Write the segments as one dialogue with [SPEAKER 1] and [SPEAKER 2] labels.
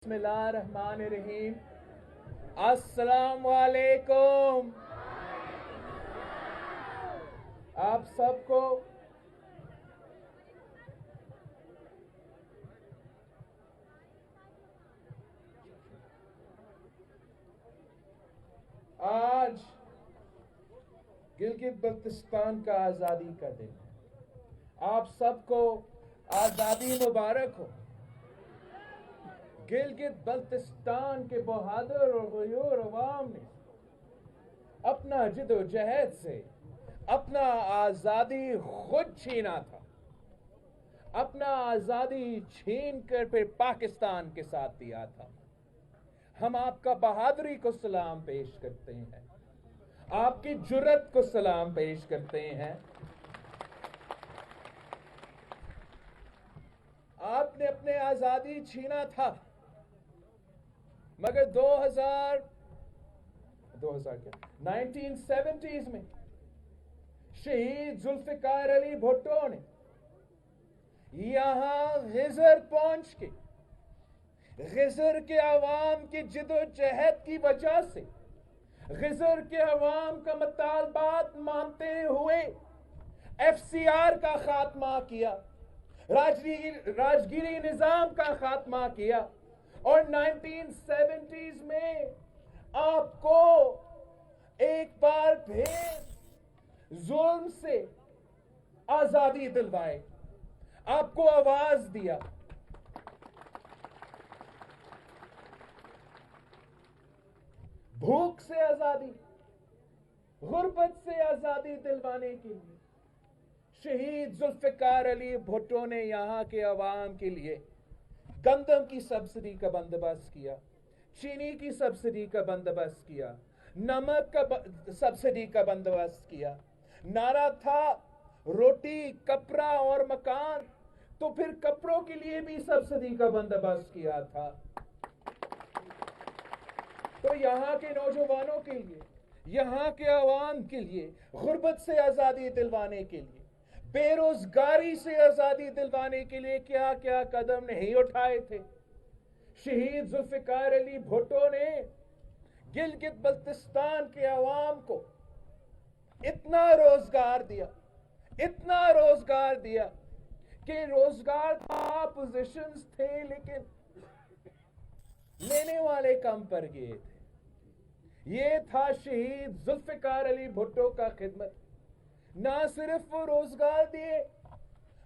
[SPEAKER 1] بسم اللہ الرحمن الرحیم۔ السلام علیکم۔ آپ سب کو آج گلگت بلتستان کا آزادی کا دن ہے۔ آپ سب کو آزادی مبارک ہو۔ گلگت بلتستان کے بہادر اور غیور عوام نے اپنا جد و جہد سے اپنا آزادی خود چھینا تھا۔ اپنا آزادی چھین کر پھر پاکستان کے ساتھ دیا تھا۔ ہم آپ کا بہادری کو سلام پیش کرتے ہیں، آپ کی جرت کو سلام پیش کرتے ہیں۔ آپ نے اپنے آزادی چھینا تھا، مگر 1970s میں شہید ذوالفقار علی بھٹو نے یہاں غزر پہنچ کے غزر کے عوام کی جد و جہد کی وجہ سے غزر کے عوام کا مطالبات مانتے ہوئے FCR کا خاتمہ کیا، راجگیری نظام کا خاتمہ کیا، اور 1970s میں آپ کو ایک بار پھر ظلم سے آزادی دلوائے، آپ کو آواز دیا۔ بھوک سے آزادی، غربت سے آزادی دلوانے کے لیے شہید ذوالفقار علی بھٹو نے یہاں کے عوام کے لیے گندم کی سبسڈی کا بندوبست کیا، چینی کی سبسڈی کا بندوبست کیا، نمک کا سبسڈی کا بندوبست کیا۔ نعرہ تھا روٹی، کپڑا اور مکان، تو پھر کپڑوں کے لیے بھی سبسڈی کا بندوبست کیا تھا۔ تو یہاں کے نوجوانوں کے لیے، یہاں کے عوام کے لیے غربت سے آزادی دلوانے کے لیے، بے روزگاری سے آزادی دلوانے کے لیے کیا کیا قدم نہیں اٹھائے تھے۔ شہید ذوالفقار علی بھٹو نے گلگت بلتستان کے عوام کو اتنا روزگار دیا کہ روزگار تھا، پوزیشنز تھے، لیکن لینے والے کم پر گئے تھے۔ یہ تھا شہید ذوالفقار علی بھٹو کا خدمت۔ نہ صرف وہ روزگار دیے،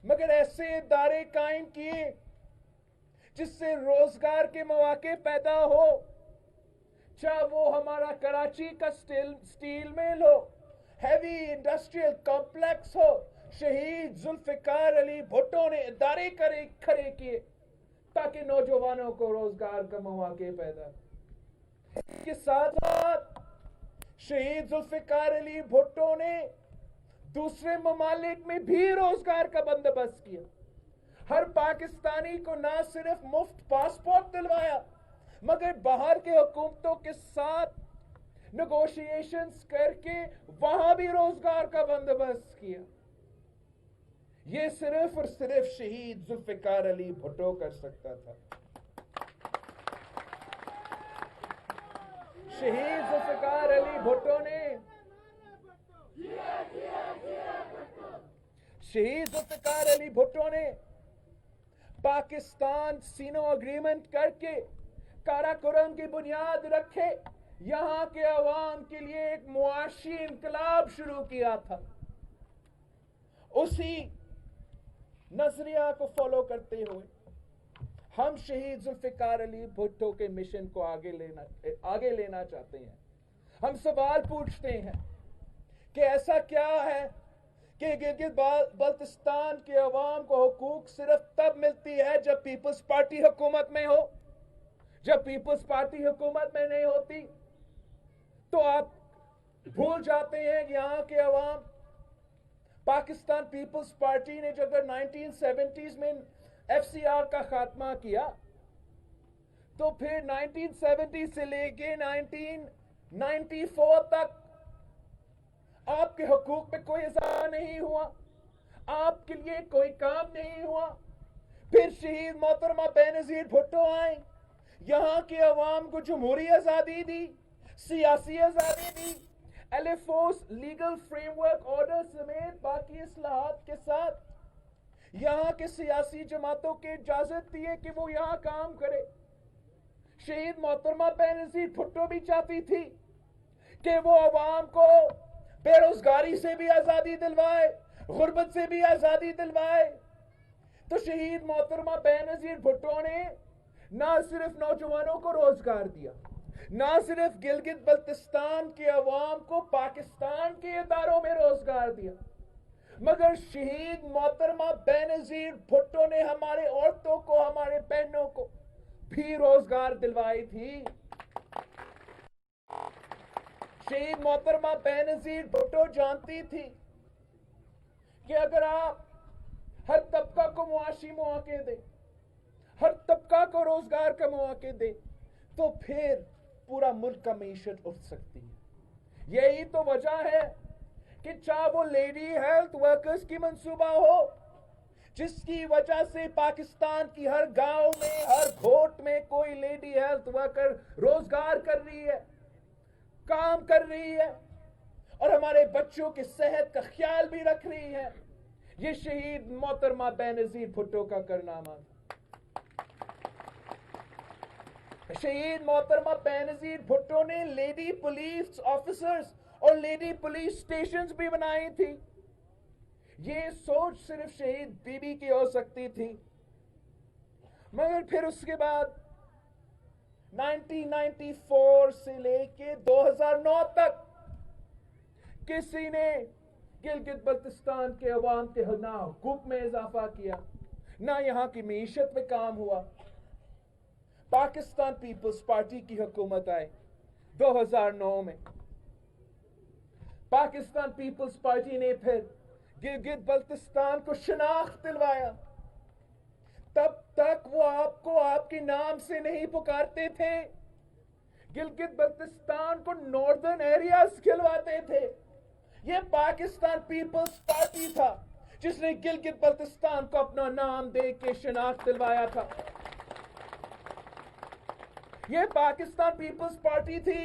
[SPEAKER 1] مگر ایسے ادارے قائم کیے جس سے روزگار کے مواقع پیدا ہو، چاہے وہ ہمارا کراچی کا سٹیل مل ہو، ہیوی انڈسٹریل کمپلیکس ہو۔ شہید ذوالفقار علی بھٹو نے ادارے کھڑے کیے تاکہ نوجوانوں کو روزگار کا مواقع پیدا ہو۔ اس کے ساتھ ساتھ شہید ذوالفقار علی بھٹو نے دوسرے ممالک میں بھی روزگار کا بندوبست کیا۔ ہر پاکستانی کو نہ صرف مفت پاسپورٹ دلوایا، مگر باہر کے حکومتوں کے ساتھ نیگوشیشنز کر کے وہاں بھی روزگار کا بندوبست کیا۔ یہ صرف اور صرف شہید ذوالفقار علی بھٹو کر سکتا تھا۔ شہید ذوالفقار علی بھٹو نے پاکستان سینو اگریمنٹ کر کے کاراکورم کی بنیاد رکھے، یہاں کے عوام کے لیے ایک معاشی انقلاب شروع کیا تھا۔ اسی نظریہ کو فالو کرتے ہوئے ہم شہید ذوالفقار علی بھٹو کے مشن کو آگے لینا چاہتے ہیں۔ ہم سوال پوچھتے ہیں کہ ایسا کیا ہے کہ گلگت بلتستان کے عوام کو حقوق صرف تب ملتی ہے جب پیپلز پارٹی حکومت میں ہو؟ جب پیپلز پارٹی حکومت میں نہیں ہوتی تو آپ بھول جاتے ہیں کہ یہاں کے عوام، پاکستان پیپلز پارٹی نے جب 1970s میں FCR کا خاتمہ کیا، تو پھر 1970 سے لے کے 1994 تک آپ کے حقوق پہ کوئی اضافہ نہیں ہوا، آپ کے لیے کوئی کام نہیں ہوا۔ پھر شہید محترمہ بے نظیر بھٹو آئیں، یہاں کے عوام کو جمہوری آزادی دی، سیاسی آزادی دی، ایلیفوس لیگل فریم ورک آرڈر سمیت باقی اصلاحات کے ساتھ یہاں کے سیاسی جماعتوں کی اجازت دی ہے کہ وہ یہاں کام کرے۔ شہید محترمہ بینظیر بھٹو بھی چاہتی تھی کہ وہ عوام کو بے روزگاری سے بھی آزادی دلوائے، غربت سے بھی آزادی دلوائے۔ تو شہید محترمہ بینظیر بھٹو نے نہ صرف نوجوانوں کو روزگار دیا، نہ صرف گلگت بلتستان کے عوام کو پاکستان کے اداروں میں روزگار دیا، مگر شہید محترمہ بینظیر بھٹو نے ہمارے عورتوں کو، ہمارے بہنوں کو بھی روزگار دلوائی تھی۔ شہید محترمہ بینظیر بھٹو جانتی تھی کہ اگر آپ ہر طبقہ کو معاشی مواقع دیں، ہر طبقہ کو روزگار کا مواقع دیں، تو پھر پورا ملک کا معیشت اٹھ سکتی ہے۔ یہی تو وجہ ہے کہ چاہے وہ لیڈی ہیلتھ ورکرز کی منصوبہ ہو، جس کی وجہ سے پاکستان کی ہر گاؤں میں، ہر گھوٹ میں کوئی لیڈی ہیلتھ ورکر روزگار کر رہی ہے، کام کر رہی ہے، اور ہمارے بچوں کی صحت کا خیال بھی رکھ رہی ہے۔ یہ شہید محترمہ بینظیر بھٹو کا کارنامہ تھا۔ شہید محترمہ بینظیر بھٹو نے لیڈی پولیس آفیسرز اور لیڈی پولیس سٹیشنز بھی بنائی تھی۔ یہ سوچ صرف شہید بی بی کی ہو سکتی تھی، مگر پھر اس کے بعد 1994 سے لے کے 2009 تک کسی نے گلگت بلتستان کے عوام کے نہ حقوق میں اضافہ کیا، نہ یہاں کی معیشت میں کام ہوا۔ پاکستان پیپلز پارٹی کی حکومت آئے 2009 میں۔ پاکستان پیپلز پارٹی نے پھر گلگت بلتستان کو شناخت دلوایا۔ تب تک وہ آپ کو آپ کے نام سے نہیں پکارتے تھے، گلگت بلتستان کو ناردرن ایریاز کھلواتے تھے۔ یہ پاکستان پیپلز پارٹی تھا جس نے گلگت بلتستان کو اپنا نام دے کے شناخت دلوایا تھا۔ یہ پاکستان پیپلز پارٹی تھی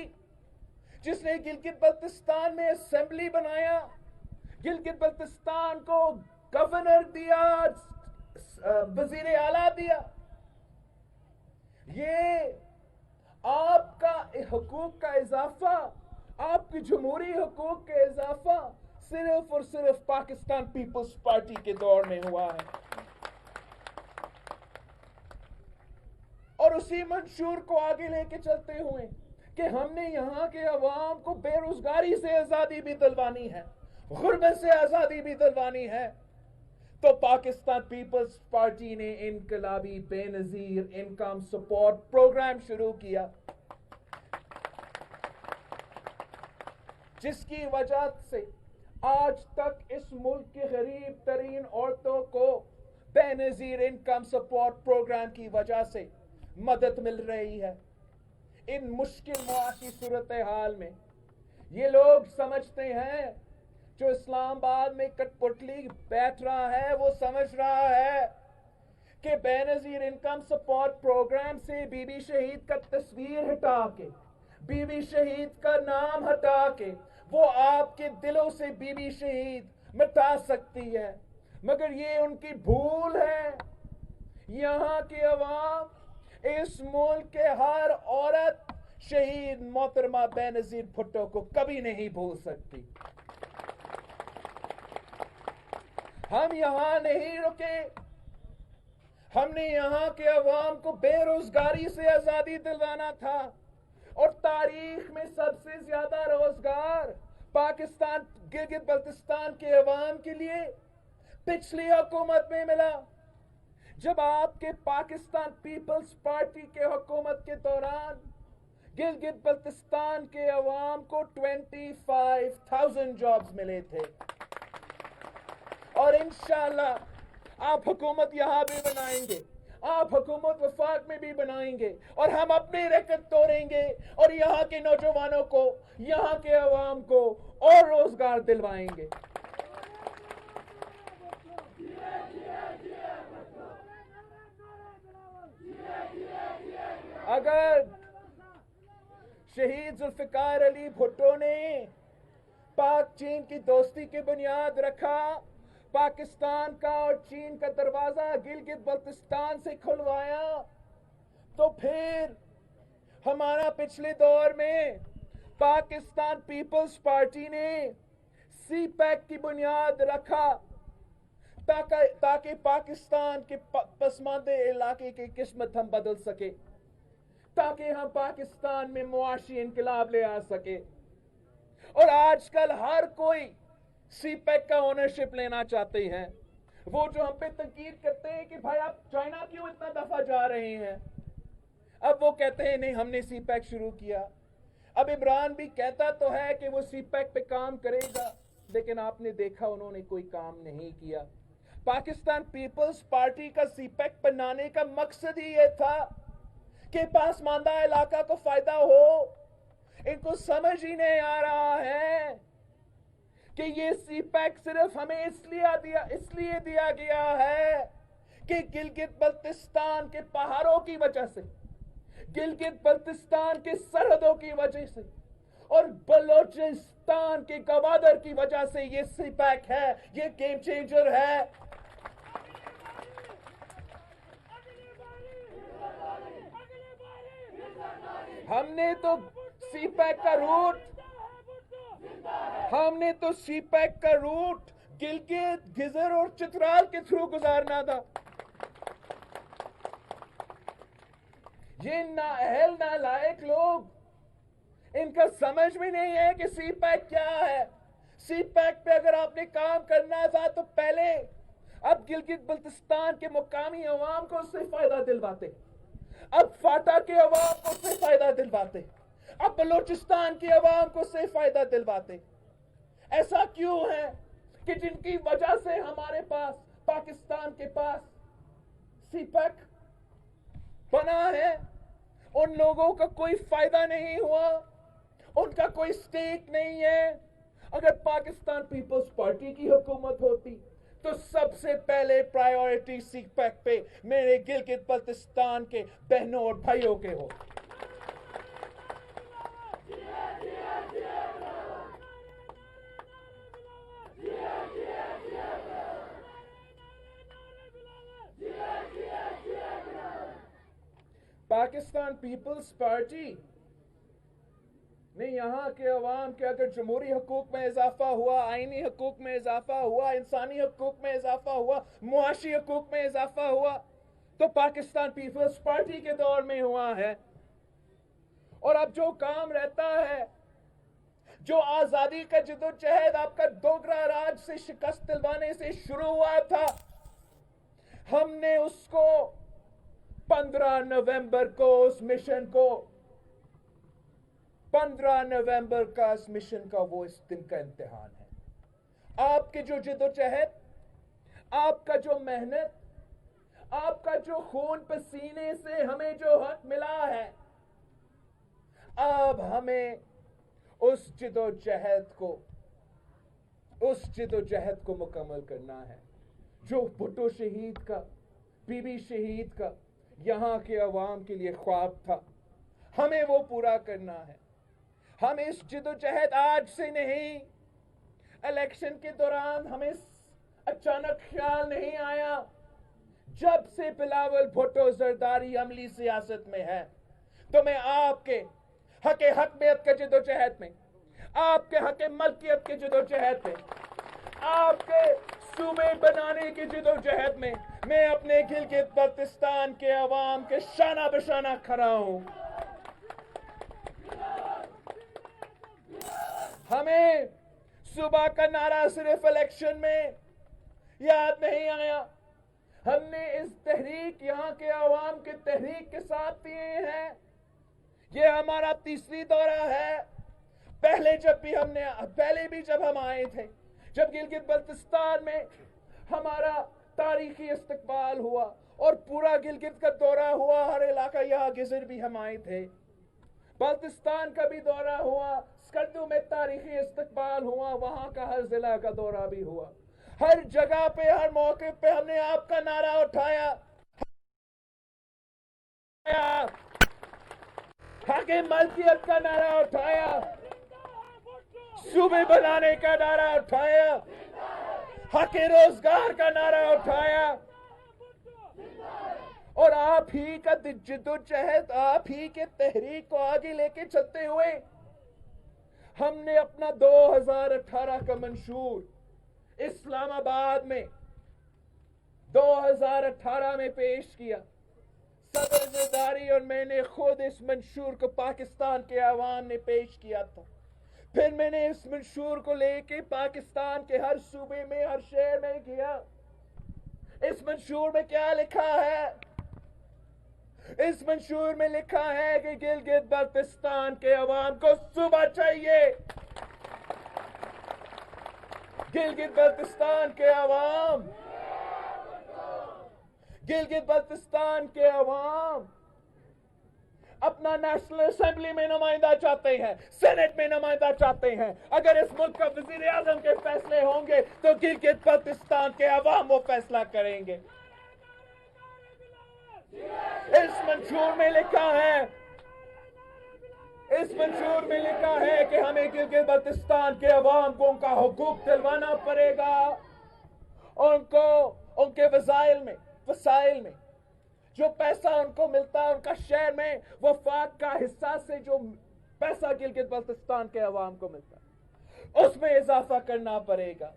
[SPEAKER 1] جس نے گلگت بلتستان میں اسمبلی بنایا، گلگت بلتستان کو گورنر دیا، وزیر اعلیٰ دیا۔ یہ آپ کا حقوق کا اضافہ، آپ کی جمہوری حقوق کا اضافہ صرف اور صرف پاکستان پیپلز پارٹی کے دور میں ہوا ہے۔ اور اسی منشور کو آگے لے کے چلتے ہوئے کہ ہم نے یہاں کے عوام کو بے روزگاری سے آزادی بھی دلوانی ہے، غربت سے آزادی بھی دلوانی ہے، تو پاکستان پیپلز پارٹی نے انقلابی بے نظیر انکم سپورٹ پروگرام شروع کیا، جس کی وجہ سے آج تک اس ملک کی غریب ترین عورتوں کو بے نظیر انکم سپورٹ پروگرام کی وجہ سے مدد مل رہی ہے۔ ان مشکل معاشی صورتحال میں یہ لوگ سمجھتے ہیں، جو اسلام آباد میں کٹ پٹلی بیٹھ رہا ہے وہ سمجھ رہا ہے کہ بے نظیر انکم سپورٹ پروگرام سے بی بی شہید کا تصویر ہٹا کے، بی بی شہید کا نام ہٹا کے وہ آپ کے دلوں سے بی بی شہید مٹا سکتی ہے، مگر یہ ان کی بھول ہے۔ یہاں کے عوام، اس ملک کے ہر عورت شہید محترمہ بے نظیر بھٹو کو کبھی نہیں بھول سکتی۔ ہم یہاں نہیں رکے، ہم نے یہاں کے عوام کو بے روزگاری سے آزادی دلوانا تھا، اور تاریخ میں سب سے زیادہ روزگار پاکستان گلگت بلتستان کے عوام کے لیے پچھلی حکومت میں ملا، جب آپ کے پاکستان پیپلز پارٹی کے حکومت کے دوران گلگت بلتستان کے عوام کو 25,000 جابز ملے تھے۔ اور انشاءاللہ آپ حکومت یہاں بھی بنائیں گے، آپ حکومت وفاق میں بھی بنائیں گے، اور ہم اپنی ریکٹ توڑیں گے اور یہاں کے نوجوانوں کو، یہاں کے عوام کو اور روزگار دلوائیں گے۔ اگر شہید ذوالفقار علی بھٹو نے پاک چین کی دوستی کی بنیاد رکھا، پاکستان کا اور چین کا دروازہ گلگت بلتستان سے کھلوایا، تو پھر ہمارا پچھلے دور میں پاکستان پیپلز پارٹی نے سی پیک کی بنیاد رکھا تاکہ پاکستان کے پسماندہ علاقے کی قسمت ہم بدل سکے، تاکہ ہم پاکستان میں معاشی انقلاب لے آ سکے۔ اور آج کل ہر کوئی سی پیک کا اونرشپ لینا چاہتے ہیں۔ وہ جو ہم پہ تنقید کرتے ہیں کہ بھائی آپ چائنا کیوں اتنا دفعہ جا رہے ہیں، اب وہ کہتے ہیں نہیں ہم نے سی پیک شروع کیا۔ اب عمران بھی کہتا تو ہے کہ وہ سی پیک پہ کام کرے گا، لیکن آپ نے دیکھا انہوں نے کوئی کام نہیں کیا۔ پاکستان پیپلز پارٹی کا سی پیک بنانے کا مقصد ہی یہ تھا کہ پسماندہ علاقہ کو فائدہ ہو۔ ان کو سمجھ ہی نہیں آ رہا ہے کہ یہ سی پیک صرف ہمیں اس لیے دیا گیا ہے کہ گلگت بلتستان کے پہاڑوں کی وجہ سے، گلگت بلتستان کے سرحدوں کی وجہ سے اور بلوچستان کے گوادر کی وجہ سے یہ سی پیک ہے، یہ گیم چینجر ہے۔ ہم نے تو سی پیک کا روٹ گلگت، گھزر اور چترال کے تھرو گزارنا تھا۔ یہ نااہل نالائق لوگ، ان کا سمجھ میں نہیں ہے کہ سی پیک کیا ہے۔ سی پیک پہ اگر آپ نے کام کرنا تھا تو پہلے اب گلگت بلتستان کے مقامی عوام کو اس سے فائدہ دلواتے، اب فاٹا کے عوام کو اس سے فائدہ دلواتے، اب بلوچستان کی عوام کو اس سے فائدہ دلواتے۔ ایسا کیوں ہے کہ جن کی وجہ سے ہمارے پاس، پاکستان کے پاس سی پیک بنا ہے، ان لوگوں کا کوئی فائدہ نہیں ہوا، ان کا کوئی سٹیک نہیں ہے۔ اگر پاکستان پیپلز پارٹی کی حکومت ہوتی تو سب سے پہلے پرائیورٹی سی پیک پہ میرے گلگت بلتستان کے بہنوں اور بھائیوں کے ہو۔ پاکستان پیپلز پارٹی نے یہاں کے عوام کے اگر جمہوری حقوق میں اضافہ ہوا، آئینی حقوق میں اضافہ ہوا، انسانی حقوق میں اضافہ ہوا، معاشی حقوق میں اضافہ ہوا، تو پاکستان پیپلز پارٹی کے دور میں ہوا ہے۔ اور اب جو کام رہتا ہے، جو آزادی کا جدوجہد آپ کا ڈوگرا راج سے شکست دلوانے سے شروع ہوا تھا، ہم نے اس کو 15 نومبر کو اس مشن کو 15 نومبر کا اس مشن کا وہ اس دن کا امتحان ہے۔ آپ کے جو جدوجہد، آپ کا جو محنت، آپ کا جو خون پسینے سے ہمیں جو حق ملا ہے، اب ہمیں اس جدوجہد کو مکمل کرنا ہے۔ جو بھٹو شہید کا، بی بی شہید کا یہاں کے عوام کے لیے خواب تھا، ہمیں وہ پورا کرنا ہے۔ ہم اس جدوجہد آج سے نہیں، الیکشن کے دوران ہمیں اچانک خیال نہیں آیا۔ جب سے بلاول بھٹو زرداری عملی سیاست میں ہے، تو میں آپ کے حق حکمیت کے جدوجہد میں، آپ کے حق ملکیت کے جدوجہد میں، آپ کے صوبے بنانے کی جدوجہد میں اپنے گلگت بلتستان کے عوام کے شانہ بشانہ کھڑا ہوں۔ ہمیں صبح کا نعرہ صرف الیکشن میں یاد نہیں آیا، ہم نے اس تحریک، یہاں کے عوام کے تحریک کے ساتھ دیے ہیں۔ یہ ہمارا تیسری دورہ ہے۔ پہلے جب ہم آئے تھے، جب گلگت بلتستان میں ہمارا تاریخی استقبال ہوا اور پورا گلگت کا دورہ ہوا، ہر علاقہ، یہاں گزر بھی ہم آئے تھے، بلتستان کا بھی دورہ ہوا، سکردو میں تاریخی استقبال ہوا، وہاں کا ہر ضلع کا دورہ بھی ہوا۔ ہر جگہ پہ، ہر موقع پہ ہم نے آپ کا نعرہ اٹھایا، حق ملکیت کا نعرہ اٹھایا، صوبے بنانے کا نعرہ اٹھایا، حق روزگار کا نعرہ اٹھایا، اور آپ ہی کا جد و جہد، آپ ہی کے تحریک کو آگے لے کے چلتے ہوئے ہم نے اپنا 2018 کا منشور اسلام آباد میں 2018 میں پیش کیا۔ صدر زرداری اور میں نے خود اس منشور کو پاکستان کے عوام نے پیش کیا تھا۔ پھر میں نے اس منشور کو لے کے پاکستان کے ہر صوبے میں، ہر شہر میں گیا۔ اس منشور میں کیا لکھا ہے؟ اس منشور میں لکھا ہے کہ گلگت بلتستان کے عوام کو صوبہ چاہیے۔ گلگت بلتستان کے عوام، گلگت بلتستان کے عوام اپنا نیشنل اسمبلی میں نمائندہ چاہتے ہیں، سینٹ میں نمائندہ چاہتے ہیں۔ اگر اس ملک کا وزیر اعظم کے فیصلے ہوں گے تو گلگت بلتستان کے عوام وہ فیصلہ کریں گے۔ اس منشور میں لکھا ہے، اس منشور میں لکھا ہے کہ ہمیں گلگت بلتستان کے عوام کو ان کا حقوق دلوانا پڑے گا، ان کو ان کے وسائل میں جو پیسہ ان کو ملتا ہے، ان کا شہر میں وفاق کا حصہ سے جو پیسہ گلگت بلتستان کے عوام کو ملتا ہے اس میں اضافہ کرنا پڑے گا۔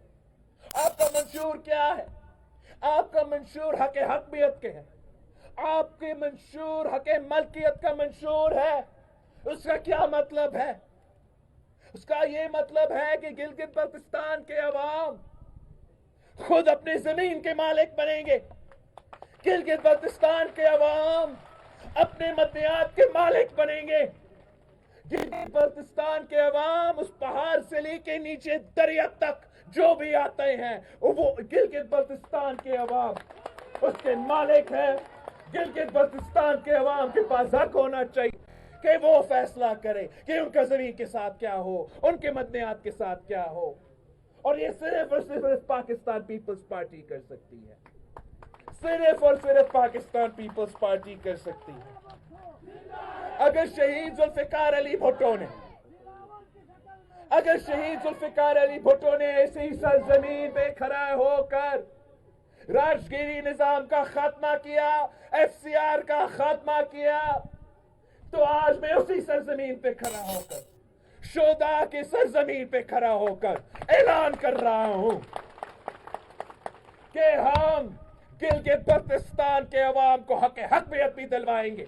[SPEAKER 1] آپ کا منشور کیا ہے؟ آپ کا منشور حق حقیقت کے ہے، آپ کے منشور حق ملکیت کا منشور ہے۔ اس کا کیا مطلب ہے؟ اس کا یہ مطلب ہے کہ گلگت بلتستان کے عوام خود اپنی زمین کے مالک بنیں گے۔ گلگت بلتستان کے عوام اپنے مدنیات کے مالک بنیں گے۔ گلگت بلتستان کے عوام اس پہاڑ سے لے کے نیچے دریا تک جو بھی آتے ہیں وہ گلگت بلتستان کے عوام اس کے مالک ہیں۔ گلگت بلتستان کے عوام کے پاس حق ہونا چاہیے کہ وہ فیصلہ کرے کہ ان کا زمین کے ساتھ کیا ہو، ان کے مدنیات کے ساتھ کیا ہو، اور یہ صرف اور صرف پاکستان پیپلز پارٹی کر سکتی ہے، صرف اور صرف پاکستان پیپلز پارٹی کر سکتی ہے۔ اگر شہید ذوالفقار علی بھٹو نے ایسی سرزمین پہ کھڑا ہو کر راجگیری نظام کا خاتمہ کیا، ایف سی آر کا خاتمہ کیا، تو آج میں اسی سرزمین پہ کھڑا ہو کر، شہداء کی سرزمین پہ کھڑا ہو کر اعلان کر رہا ہوں کہ ہم گلگت بلتستان کے عوام کو حق حقیقت بھی دلوائیں گے۔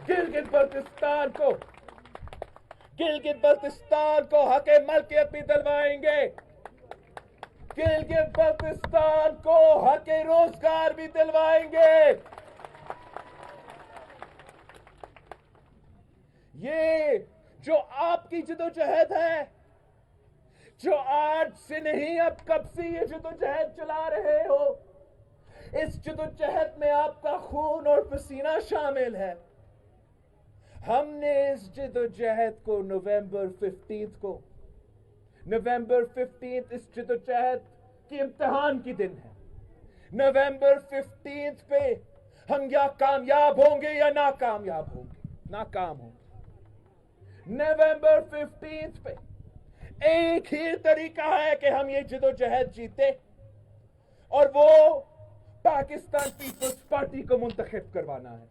[SPEAKER 1] گلگت بلتستان کو حق ملکیت بھی دلوائیں گے۔ گلگت بلتستان کو حق روزگار بھی دلوائیں گے۔ یہ جو آپ کی جدوجہد ہے، جو آج سے نہیں اب کب سے یہ جدوجہد چلا رہے ہو، اس جدوجہد میں آپ کا خون اور پسینہ شامل ہے۔ ہم نے اس جدوجہد کو نومبر 15 اس جدوجہد کی امتحان کی دن ہے۔ نومبر 15 پہ ہم یا کامیاب ہوں گے یا ناکام ہوں گے۔ نومبر 15 پہ ایک ہی طریقہ ہے کہ ہم یہ جدوجہد جیتے، اور وہ پاکستان پیپلز پارٹی کو منتخب کروانا ہے۔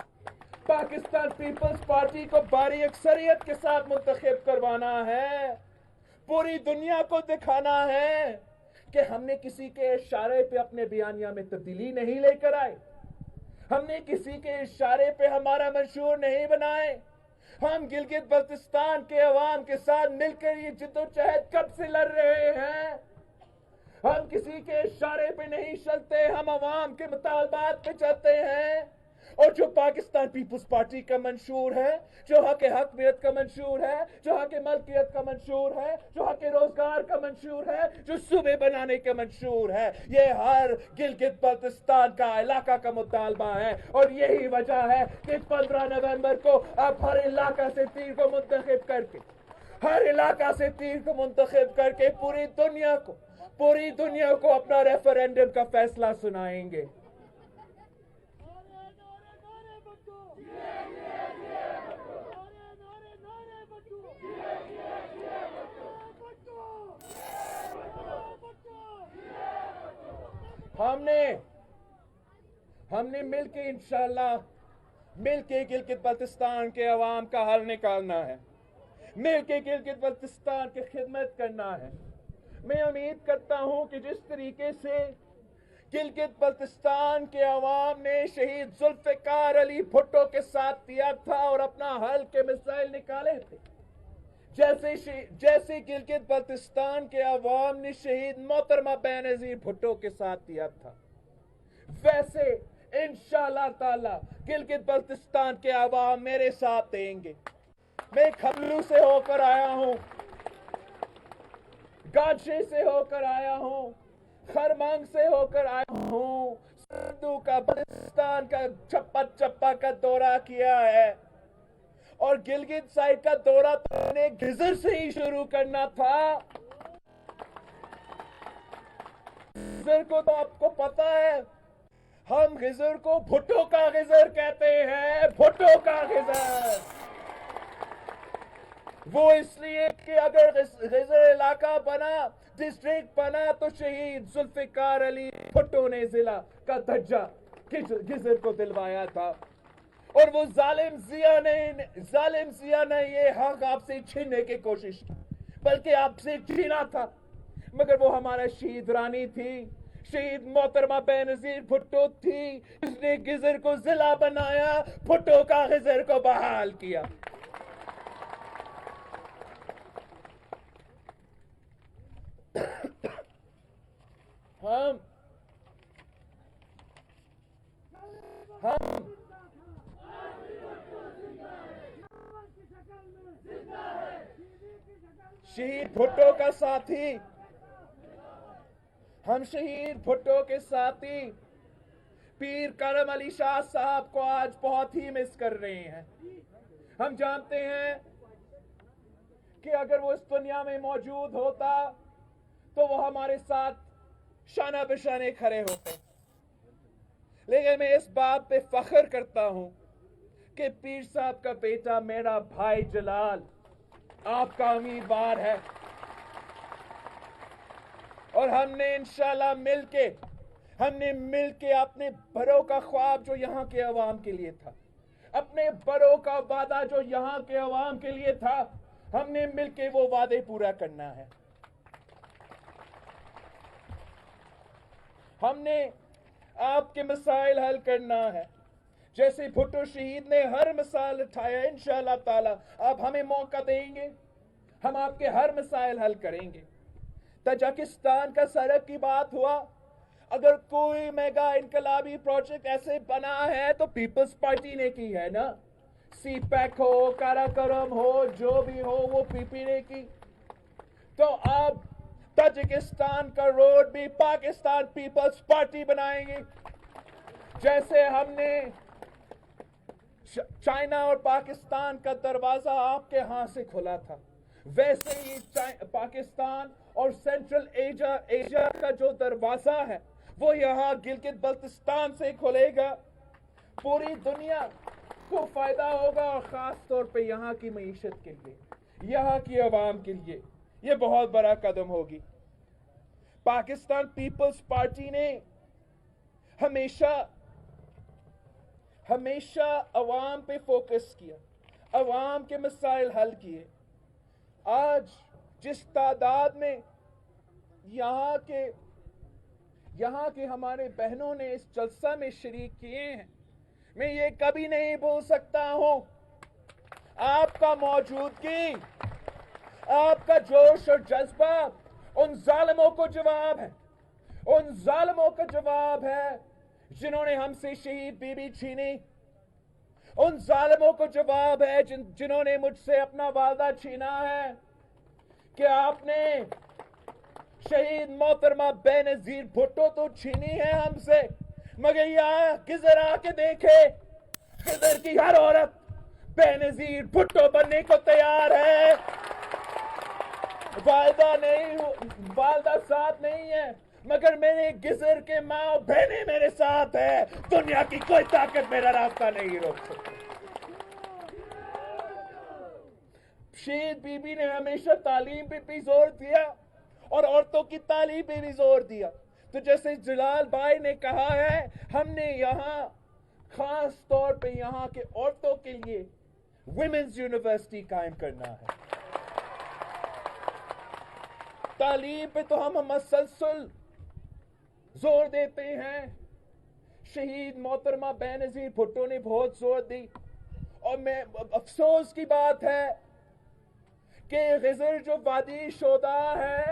[SPEAKER 1] پاکستان پیپلز پارٹی کو بھاری اکثریت کے ساتھ منتخب کروانا ہے۔ پوری دنیا کو دکھانا ہے کہ ہم نے کسی کے اشارے پہ اپنے بیانیہ میں تبدیلی نہیں لے کر آئے، ہم نے کسی کے اشارے پہ ہمارا منشور نہیں بنائے۔ ہم گلگت بلتستان کے عوام کے ساتھ مل کر یہ جدوجہد کب سے لڑ رہے ہیں۔ ہم کسی کے اشارے پہ نہیں چلتے، ہم عوام کے مطالبات پہ چلتے ہیں۔ اور جو پاکستان پیپلز پارٹی کا منشور ہے، جو حق حقیقت کا منشور ہے، جو حق ملکیت کا منشور ہے، جو حق روزگار کا منشور ہے، جو صوبے بنانے کا منشور ہے، یہ ہر گلگت بلتستان کا علاقہ کا مطالبہ ہے۔ اور یہی وجہ ہے کہ 15 نومبر کو آپ ہر علاقہ سے تیر کو منتخب کر کے پوری دنیا کو اپنا ریفرینڈم کا فیصلہ سنائیں گے۔ ہم نے مل کے انشاءاللہ مل کے گلگت بلتستان کے عوام کا حل نکالنا ہے، مل کے گلگت بلتستان کی خدمت کرنا ہے۔ میں امید کرتا ہوں کہ جس طریقے سے گلگت بلتستان کے عوام نے شہید ذوالفقار علی بھٹو کے ساتھ دیا تھا اور اپنا حل کے مسائل نکالے تھے، جیسے گلگت بلتستان کے عوام نے شہید محترمہ بینظیر بھٹو کے ساتھ دیا تھا، ویسے انشاءاللہ تعالی گلگت بلتستان کے عوام میرے ساتھ دیں گے۔ میں کھبلو سے ہو کر آیا ہوں، گاچے سے ہو کر آیا ہوں، خرمنگ سے ہو کر آیا ہوں، سندھو کا بلتستان کا چپا چپا کا دورہ کیا ہے، اور گلگت سائٹ کا دورہ تو میں نے گزر سے ہی شروع کرنا تھا۔ غزر کو تو آپ کو پتا ہے، ہم غزر کو بھٹو کا غزر کہتے ہیں، بھٹو کا غزر۔ وہ اس لیے کہ اگر غزر علاقہ بنا، ڈسٹرکٹ بنا، تو شہید ذوالفقار علی بھٹو نے ضلع کا درجہ غزر کو دلوایا تھا، اور وہ ظالم ضیاء نے یہ حق آپ سے چھیننے کی کوشش کی، بلکہ آپ سے چھینا تھا، مگر وہ ہمارا شہید رانی تھی، شہید محترمہ بینظیر بھٹو تھی، اس نے غزر کو ضلع بنایا، بھٹو کا غزر کو بحال کیا۔ ہم شہید بھٹو کا ساتھی، ہم شہید بھٹو کے ساتھی پیر کرم علی شاہ صاحب کو آج بہت ہی مس کر رہے ہیں۔ ہم جانتے ہیں کہ اگر وہ اس دنیا میں موجود ہوتا تو وہ ہمارے ساتھ شانہ بشانے کھڑے ہوتے، لیکن میں اس بات پہ فخر کرتا ہوں کہ پیر صاحب کا بیٹا میرا بھائی جلال آپ کا امیدوار ہے، اور ہم نے انشاءاللہ مل کے اپنے بڑوں کا خواب جو یہاں کے عوام کے لیے تھا، اپنے بڑوں کا وعدہ جو یہاں کے عوام کے لیے تھا، ہم نے مل کے وہ وعدے پورا کرنا ہے۔ ہم نے آپ کے مسائل حل کرنا ہے، جیسے بھٹو شہید نے ہر مسائل اٹھایا، انشاءاللہ تعالی آپ ہمیں موقع دیں گے، ہم آپ کے ہر مسائل حل کریں گے۔ تاجکستان کا سڑک کی بات ہوا، اگر کوئی میگا انقلابی پروجیکٹ ایسے بنا ہے تو پیپلز پارٹی نے کی ہے نا، سی پیک ہو، کاراکرم ہو، جو بھی ہو، وہ پی پی نے کی، تو آپ تاجکستان کا روڈ بھی پاکستان پیپلز پارٹی بنائیں گے، جیسے ہم نے چائنا اور پاکستان کا دروازہ آپ کے ہاں سے کھلا تھا، ویسے ہی پاکستان اور سینٹرل ایشیا کا جو دروازہ ہے وہ یہاں گلگت بلتستان سے کھلے گا، پوری دنیا کو فائدہ ہوگا، اور خاص طور پہ یہاں کی معیشت کے لیے، یہاں کی عوام کے لیے یہ بہت بڑا قدم ہوگی۔ پاکستان پیپلز پارٹی نے ہمیشہ عوام پہ فوکس کیا، عوام کے مسائل حل کیے۔ آج جس تعداد میں یہاں کے ہمارے بہنوں نے اس جلسہ میں شریک کیے ہیں، میں یہ کبھی نہیں بھول سکتا ہوں۔ آپ کا موجودگی، آپ کا جوش اور جذبہ ان ظالموں کو جواب ہے، ان ظالموں کا جواب ہے جنہوں نے ہم سے شہید بی بی چھینی، ان ظالموں کو جواب ہے جنہوں نے مجھ سے اپنا والدہ چھینا ہے، کہ آپ نے شہید محترمہ بینظیر بھٹو تو چھینی ہے ہم سے، مگر یہاں گزر آ کے دیکھے، گزر کی ہر عورت بینظیر بھٹو بننے کو تیار ہے۔ والدہ ساتھ نہیں ہے، مگر میرے گزر کے ماں اور بہنیں میرے ساتھ ہے، دنیا کی کوئی طاقت میرا راستہ نہیں روک سکتی۔ شہید بی بی نے ہمیشہ تعلیم پہ بھی زور دیا اور عورتوں کی تعلیم پہ بھی زور دیا، تو جیسے جلال بھائی نے کہا ہے، ہم نے یہاں خاص طور پہ یہاں کے عورتوں کے لیے ویمنز یونیورسٹی قائم کرنا ہے۔ تعلیم پہ تو ہم مسلسل زور دیتے ہیں، شہید محترمہ بے نظیر بھٹو نے بہت زور دی، اور میں افسوس کی بات ہے کہ غزر جو وادی شودا ہے،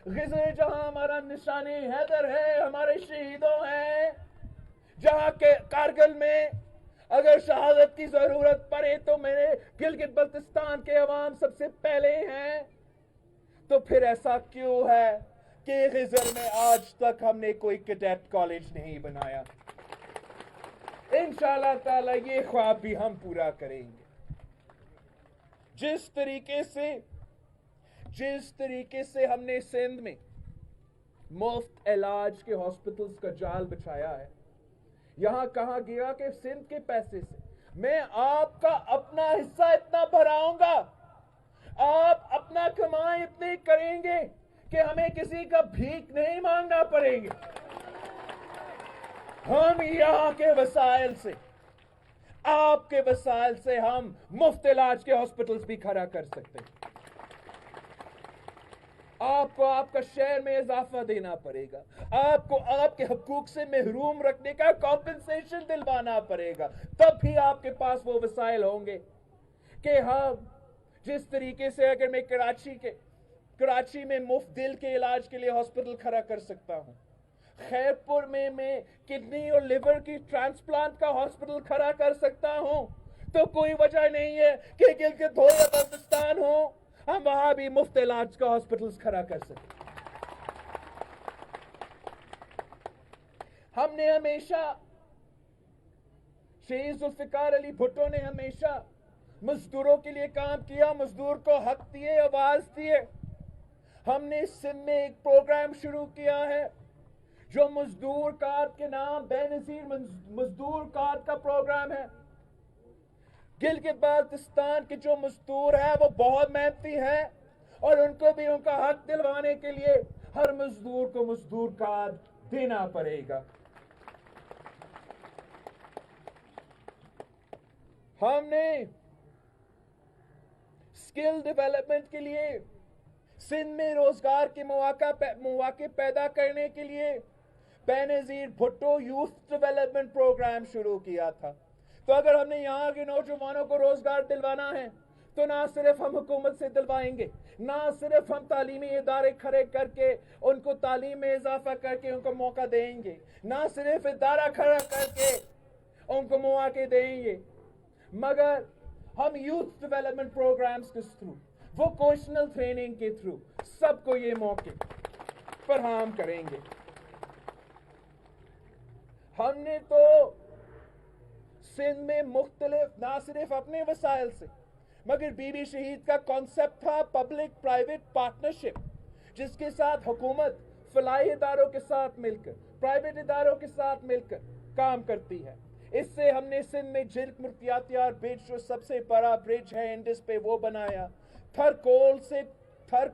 [SPEAKER 1] غزر جہاں ہمارا نشان حیدر ہے، ہمارے شہیدوں ہیں، جہاں کے کارگل میں اگر شہادت کی ضرورت پڑے تو میرے گلگت بلتستان کے عوام سب سے پہلے ہیں، تو پھر ایسا کیوں ہے کہ غزر میں آج تک ہم نے کوئی کیڈٹ کالج نہیں بنایا؟ انشاءاللہ تعالی یہ خواب بھی ہم پورا کریں گے۔ جس طریقے سے ہم نے سندھ میں مفت علاج کے ہاسپٹلز کا جال بچھایا ہے، یہاں کہا گیا کہ سندھ کے پیسے سے میں آپ کا اپنا حصہ اتنا بھراؤں گا، آپ اپنا کمائی اتنی کریں گے کہ ہمیں کسی کا بھیک نہیں مانگنا پڑے گی، ہم یہاں کے وسائل سے، آپ کے وسائل سے ہم مفت علاج کے ہاسپٹلز بھی کھڑا کر سکتے ہیں۔ آپ کو آپ کا شہر میں اضافہ دینا پڑے گا، آپ کو آپ کے حقوق سے محروم رکھنے کا کمپنسیشن دلوانا پڑے گا، تب بھی آپ کے پاس وہ وسائل ہوں گے کہ ہم جس طریقے سے اگر میں کراچی میں مفت دل کے علاج کے لیے ہاسپٹل کھڑا کر سکتا ہوں، خیرپور میں کڈنی اور لیور کی ٹرانسپلانٹ کا ہاسپٹل کھڑا کر سکتا ہوں، تو کوئی وجہ نہیں ہے کہ گلگت ہو یا بلتستان ہو، ہم وہاں بھی مفت علاج کا ہاسپٹلز کھڑا کر سکتے۔ ہم نے ہمیشہ، شہید ذوالفقار علی بھٹو نے ہمیشہ مزدوروں کے لیے کام کیا، مزدور کو حق دیے، آواز دیے۔ ہم نے سندھ میں ایک پروگرام شروع کیا ہے جو مزدور کارڈ کے نام بے نظیر مزدور کارڈ کا پروگرام ہے۔ گلگت بلتستان کے جو مزدور ہیں وہ بہت محنتی ہیں، اور ان کو بھی ان کا حق دلوانے کے لیے ہر مزدور کو مزدور کارڈ دینا پڑے گا۔ ہم نے اسکل ڈیولپمنٹ کے لیے سندھ میں روزگار کے مواقع پیدا کرنے کے لیے بے نظیر بھٹو یوتھ ڈیولپمنٹ پروگرام شروع کیا تھا۔ تو اگر ہم نے یہاں کے نوجوانوں کو روزگار دلوانا ہے تو نہ صرف ہم حکومت سے دلوائیں گے، نہ صرف ہم تعلیمی ادارے کھڑے کر کے ان کو تعلیم میں اضافہ کر کے ان کو موقع دیں گے، نہ صرف ادارہ کھڑا کر کے ان کو مواقع دیں گے، مگر ہم یوتھ ڈیولپمنٹ پروگرامز کے تھرو، ووکیشنل ٹریننگ کے تھرو سب کو یہ موقع فراہم کریں گے۔ ہم نے تو سندھ میں مختلف، نہ صرف اپنے وسائل سے، مگر بی بی شہید کا کانسیپٹ تھا پبلک پرائیویٹ پارٹنرشپ، جس کے ساتھ حکومت فلاحی اداروں کے ساتھ مل کر، پرائیویٹ اداروں کے ساتھ مل کر کام کرتی ہے۔ اس سے ہم نے سندھ میں جلک مرتیاتیار برج، جو سب سے بڑا برج ہے انڈس پہ، وہ بنایا، تھر